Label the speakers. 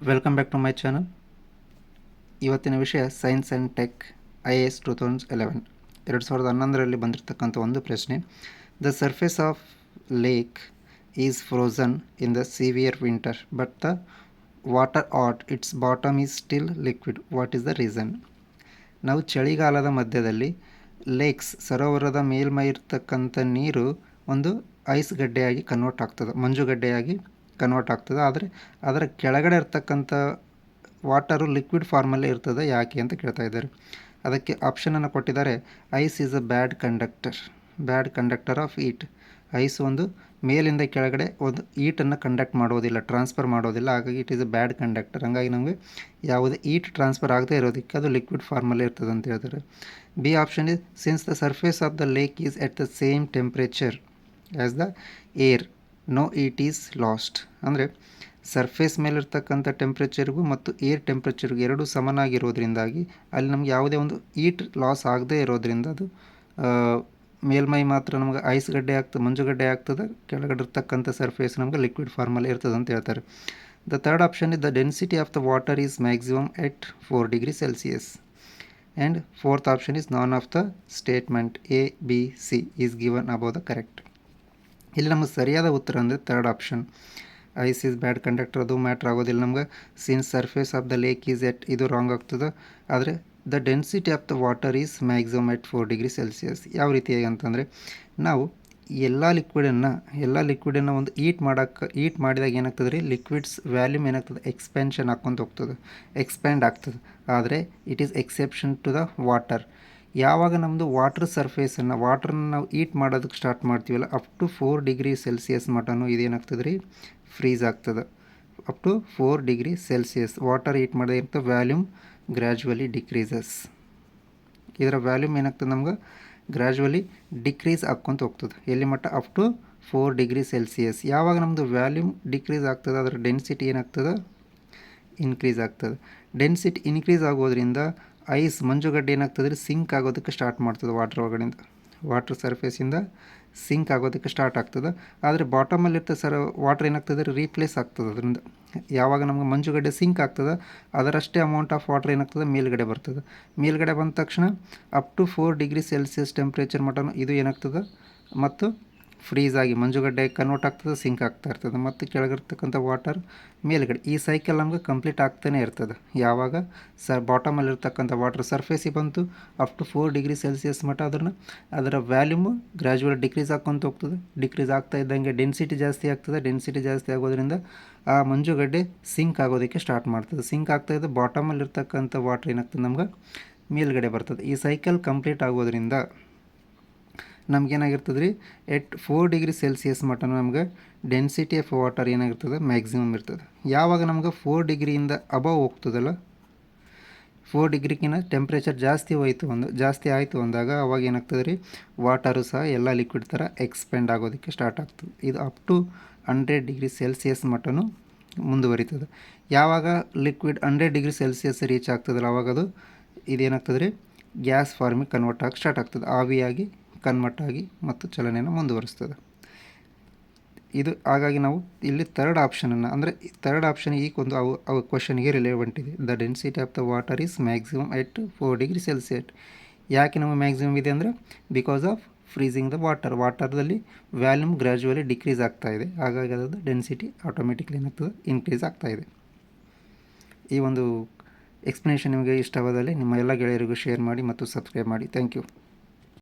Speaker 1: Welcome back to my channel. ಇವತ್ತಿನ ವಿಷಯ science and tech IAS 2011 ಬಂದಿರತಕ್ಕಂಥ ಒಂದು ಪ್ರಶ್ನೆ. The surface of lake is frozen in the severe winter but the water it's bottom is still liquid. What is the reason? ನಾವು ಚಳಿಗಾಲದ ಮಧ್ಯದಲ್ಲಿ lakes ಸರೋವರದ ಮೇಲ್ಮೈ ಇರ್ತಕ್ಕಂಥ ನೀರು ಒಂದು ಐಸ್ ಗಡ್ಡೆಯಾಗಿ ಕನ್ವರ್ಟ್ ಆಗ್ತದೆ, ಮಂಜುಗಡ್ಡೆಯಾಗಿ ಕನ್ವರ್ಟ್ ಆಗ್ತದೆ. ಆದರೆ ಅದರ ಕೆಳಗಡೆ ಇರ್ತಕ್ಕಂಥ ವಾಟರು ಲಿಕ್ವಿಡ್ ಫಾರ್ಮಲ್ಲೇ ಇರ್ತದೆ, ಯಾಕೆ ಅಂತ ಕೇಳ್ತಾ ಇದ್ದಾರೆ. ಅದಕ್ಕೆ ಆಪ್ಷನನ್ನು ಕೊಟ್ಟಿದ್ದಾರೆ. Ice is a bad conductor of heat. Ice ಒಂದು ಮೇಲಿಂದ ಕೆಳಗಡೆ ಒಂದು ಈಟನ್ನು ಕಂಡಕ್ಟ್ ಮಾಡೋದಿಲ್ಲ, ಟ್ರಾನ್ಸ್ಫರ್ ಮಾಡೋದಿಲ್ಲ. ಹಾಗಾಗಿ it is a bad conductor. ಹಾಗಾಗಿ ನಮಗೆ ಯಾವುದೇ ಈಟ್ ಟ್ರಾನ್ಸ್ಫರ್ ಆಗದೇ ಇರೋದಕ್ಕೆ ಅದು ಲಿಕ್ವಿಡ್ ಫಾರ್ಮಲ್ಲೇ ಇರ್ತದೆ ಅಂತ ಹೇಳ್ತಾರೆ. B option is since the surface of the lake is at the same temperature as the air no heat is lost. ಅಂದರೆ ಸರ್ಫೇಸ್ ಮೇಲಿರ್ತಕ್ಕಂಥ ಟೆಂಪ್ರೇಚರ್ಗೂ ಮತ್ತು ಏರ್ ಟೆಂಪ್ರೇಚರ್ಗೂ ಎರಡೂ ಸಮನಾಗಿರೋದ್ರಿಂದಾಗಿ ಅಲ್ಲಿ ನಮಗೆ ಯಾವುದೇ ಒಂದು ಈಟ್ ಲಾಸ್ ಆಗದೇ ಇರೋದ್ರಿಂದ ಅದು ಮೇಲ್ಮೈ ಮಾತ್ರ ನಮಗೆ ಐಸ್ ಗಡ್ಡೆ ಆಗ್ತದೆ, ಮಂಜುಗಡ್ಡೆ ಆಗ್ತದೆ. ಕೆಳಗಡೆ ಇರ್ತಕ್ಕಂಥ ಸರ್ಫೇಸ್ ನಮಗೆ ಲಿಕ್ವಿಡ್ ಫಾರ್ಮಲ್ಲಿ ಇರ್ತದೆ ಅಂತ ಹೇಳ್ತಾರೆ. The third option is the density of the water is maximum at 4 degree Celsius. And fourth option is none of the statement A, B, C is given above the correct. ಇಲ್ಲಿ ನಮಗೆ ಸರಿಯಾದ ಉತ್ತರ ಅಂದರೆ third option, ice is bad conductor. ಅದು matter ಆಗೋದಿಲ್ಲ ನಮ್ಗೆ. Since surface of the lake is at, ಇದು wrong ಆಗ್ತದೆ. ಆದರೆ the density of the water is maximum at 4 degree Celsius. ಯಾವ ರೀತಿಯಾಗಿ ಅಂತಂದರೆ, ನಾವು ಎಲ್ಲ ಲಿಕ್ವಿಡನ್ನು ಒಂದು ಈಟ್ ಮಾಡಿದಾಗ ಏನಾಗ್ತದೆ ರೀ, ಲಿಕ್ವಿಡ್ಸ್ ವ್ಯಾಲ್ಯೂಮ್ ಏನಾಗ್ತದೆ, ಎಕ್ಸ್ಪ್ಯಾನ್ಷನ್ ಹಾಕ್ಕೊಂತ ಹೋಗ್ತದೆ, ಎಕ್ಸ್ಪ್ಯಾಂಡ್ ಆಗ್ತದೆ. ಆದರೆ it is exception to the water. ಯಾವಾಗ ನಮ್ಮದು ವಾಟ್ರನ್ನ ನಾವು ಈಟ್ ಮಾಡೋದಕ್ಕೆ ಸ್ಟಾರ್ಟ್ ಮಾಡ್ತೀವಲ್ಲ, ಅಪ್ ಟು 4 ಡಿಗ್ರಿ ಸೆಲ್ಸಿಯಸ್ ಮಟನೂ ಇದೇನಾಗ್ತದೆ ರೀ, ಫ್ರೀಸ್ ಆಗ್ತದೆ. Up to 4 degree Celsius water heat ಮಾಡಿದಂಥ ವ್ಯಾಲ್ಯೂಮ್ ಗ್ರ್ಯಾಜುವಲಿ ಡಿಕ್ರೀಸಸ್. ಇದರ ವ್ಯಾಲ್ಯೂಮ್ ಏನಾಗ್ತದೆ, ನಮ್ಗೆ ಗ್ರ್ಯಾಜುವಲಿ ಡಿಕ್ರೀಸ್ ಆಕ್ಕೊಂತ ಹೋಗ್ತದೆ. ಎಲ್ಲಿ ಮಟ್ಟ? Up to 4 degree Celsius. ಯಾವಾಗ ನಮ್ಮದು ವ್ಯಾಲ್ಯೂಮ್ ಡಿಕ್ರೀಸ್ ಆಗ್ತದೆ, ಅದರ ಡೆನ್ಸಿಟಿ ಏನಾಗ್ತದೆ, ಇನ್ಕ್ರೀಸ್ ಆಗ್ತದೆ. ಡೆನ್ಸಿಟಿ ಇನ್ಕ್ರೀಸ್ ಆಗೋದ್ರಿಂದ ಐಸ್ ಮಂಜುಗಡ್ಡೆ ಏನಾಗ್ತದೆ ರೀ, ಸಿಂಕ್ ಆಗೋದಕ್ಕೆ ಸ್ಟಾರ್ಟ್ ಮಾಡ್ತದೆ. ವಾಟರ್ ಸರ್ಫೇಸಿಂದ ಸಿಂಕ್ ಆಗೋದಕ್ಕೆ ಸ್ಟಾರ್ಟ್ ಆಗ್ತದೆ. ಆದರೆ ಬಾಟಮಲ್ಲಿರ್ತ ವಾಟರ್ ಏನಾಗ್ತದೆ ರೀ, ರೀಪ್ಲೇಸ್ ಆಗ್ತದೆ ಅದರಿಂದ. ಯಾವಾಗ ನಮ್ಗೆ ಮಂಜುಗಡ್ಡೆ ಸಿಂಕ್ ಆಗ್ತದೆ, ಅದರಷ್ಟೇ ಅಮೌಂಟ್ ಆಫ್ ವಾಟರ್ ಏನಾಗ್ತದೆ, ಮೇಲ್ಗಡೆ ಬರ್ತದೆ. ಮೇಲ್ಗಡೆ ಬಂದ ತಕ್ಷಣ up to 4 degree Celsius temperature ಮಟನು ಇದು ಏನಾಗ್ತದೆ, ಮತ್ತು ಫ್ರೀಸ್ ಆಗಿ ಮಂಜುಗಡ್ಡೆ ಕನ್ವರ್ಟ್ ಆಗ್ತದೆ, ಸಿಂಕ್ ಆಗ್ತಾ ಇರ್ತದೆ. ಮತ್ತು ಕೆಳಗಿರ್ತಕ್ಕಂಥ ವಾಟರ್ ಮೇಲ್ಗಡೆ. ಈ ಸೈಕಲ್ ನಮ್ಗೆ ಕಂಪ್ಲೀಟ್ ಆಗ್ತಾನೆ ಇರ್ತದೆ. ಯಾವಾಗ ಬಾಟಮಲ್ಲಿರ್ತಕ್ಕಂಥ ವಾಟರ್ ಸರ್ಫೇಸಿಗೆ ಬಂತು, ಅಪ್ ಟು 4 ಡಿಗ್ರಿ ಸೆಲ್ಸಿಯಸ್ ಮಟ್ಟ ಅದರ ವ್ಯಾಲ್ಯೂಮು ಗ್ರ್ಯಾಜುವಲ್ ಡಿಕ್ರೀಸ್ ಆಕ್ಕೊಂತ ಹೋಗ್ತದೆ. ಡಿಕ್ರೀಸ್ ಆಗ್ತಾ ಇದ್ದಂಗೆ ಡೆನ್ಸಿಟಿ ಜಾಸ್ತಿ ಆಗ್ತದೆ. ಡೆನ್ಸಿಟಿ ಜಾಸ್ತಿ ಆಗೋದ್ರಿಂದ ಆ ಮಂಜುಗಡ್ಡೆ ಸಿಂಕ್ ಆಗೋದಕ್ಕೆ ಸ್ಟಾರ್ಟ್ ಮಾಡ್ತದೆ. ಸಿಂಕ್ ಆಗ್ತಾ ಇದ್ದ ಬಾಟಮಲ್ಲಿರ್ತಕ್ಕಂಥ ವಾಟರ್ ಏನಾಗ್ತದೆ, ನಮ್ಗೆ ಮೇಲ್ಗಡೆ ಬರ್ತದೆ. ಈ ಸೈಕಲ್ ಕಂಪ್ಲೀಟ್ ಆಗೋದ್ರಿಂದ ನಮಗೇನಾಗಿರ್ತದೆ ರೀ, ಎಟ್ 4 ಡಿಗ್ರಿ ಸೆಲ್ಸಿಯಸ್ ಮಟನು ನಮ್ಗೆ ಡೆನ್ಸಿಟಿ ಆಫ್ ವಾಟರ್ ಏನಾಗಿರ್ತದೆ, ಮ್ಯಾಕ್ಸಿಮಮ್ ಇರ್ತದೆ. ಯಾವಾಗ ನಮ್ಗೆ 4 ಡಿಗ್ರಿಯಿಂದ ಅಬವ್ ಹೋಗ್ತದಲ್ಲ, 4 ಡಿಗ್ರಿಗಿನ ಟೆಂಪ್ರೇಚರ್ ಜಾಸ್ತಿ ಆಯಿತು ಅಂದಾಗ ಅವಾಗ ಏನಾಗ್ತದೆ ರೀ, ವಾಟರು ಸಹ ಎಲ್ಲ ಲಿಕ್ವಿಡ್ ಥರ ಎಕ್ಸ್ಪೆಂಡ್ ಆಗೋದಕ್ಕೆ ಸ್ಟಾರ್ಟ್ ಆಗ್ತದೆ. ಇದು ಅಪ್ ಟು 100 ಡಿಗ್ರಿ ಸೆಲ್ಸಿಯಸ್ ಮಟನು ಮುಂದುವರಿತದೆ. ಯಾವಾಗ ಲಿಕ್ವಿಡ್ 100 ಡಿಗ್ರಿ ಸೆಲ್ಸಿಯಸ್ ರೀಚ್ ಆಗ್ತದಲ್ಲ, ಅವಾಗ ಅದು ಇದೇನಾಗ್ತದೆ ರೀ, ಗ್ಯಾಸ್ ಫಾರ್ಮಿಗೆ ಕನ್ವರ್ಟ್ ಆಗಿ ಸ್ಟಾರ್ಟ್ ಆಗ್ತದೆ. ಆವಿಯಾಗಿ ಕನ್ವರ್ಟ್ ಆಗಿ ಮತ್ತು ಚಲನೆಯನ್ನು ಮುಂದುವರಿಸ್ತದೆ. ಇದು ಹಾಗಾಗಿ ನಾವು ಇಲ್ಲಿ ಥರ್ಡ್ ಆಪ್ಷನನ್ನು, ಅಂದರೆ ಥರ್ಡ್ ಆಪ್ಷನ್ ಈ ಒಂದು ಅವು ಕ್ವಶನ್ಗೆ ರಿಲೇವೆಂಟ್ ಇದೆ. The density of the water is maximum at 4 degree Celsius. ಯಾಕೆ ನಮಗೆ ಮ್ಯಾಕ್ಸಿಮಮ್ ಇದೆ ಅಂದರೆ, ಬಿಕಾಸ್ ಆಫ್ ಫ್ರೀಸಿಂಗ್ ದ ವಾಟರ್ದಲ್ಲಿ ವ್ಯಾಲ್ಯೂಮ್ ಗ್ರ್ಯಾಜುವಲಿ ಡಿಕ್ರೀಸ್ ಆಗ್ತಾ ಇದೆ. ಹಾಗಾಗಿ ಅದರ ಡೆನ್ಸಿಟಿ ಆಟೋಮೆಟಿಕ್ಲಿ ಏನಾಗ್ತದೆ, ಇನ್ಕ್ರೀಸ್ ಆಗ್ತಾ ಇದೆ. ಈ ಒಂದು ಎಕ್ಸ್ಪ್ಲನೇಷನ್ ನಿಮಗೆ ಇಷ್ಟವಾದಲ್ಲಿ ನಿಮ್ಮ ಎಲ್ಲ ಗೆಳೆಯರಿಗೂ ಶೇರ್ ಮಾಡಿ ಮತ್ತು ಸಬ್ಸ್ಕ್ರೈಬ್ ಮಾಡಿ. Thank you.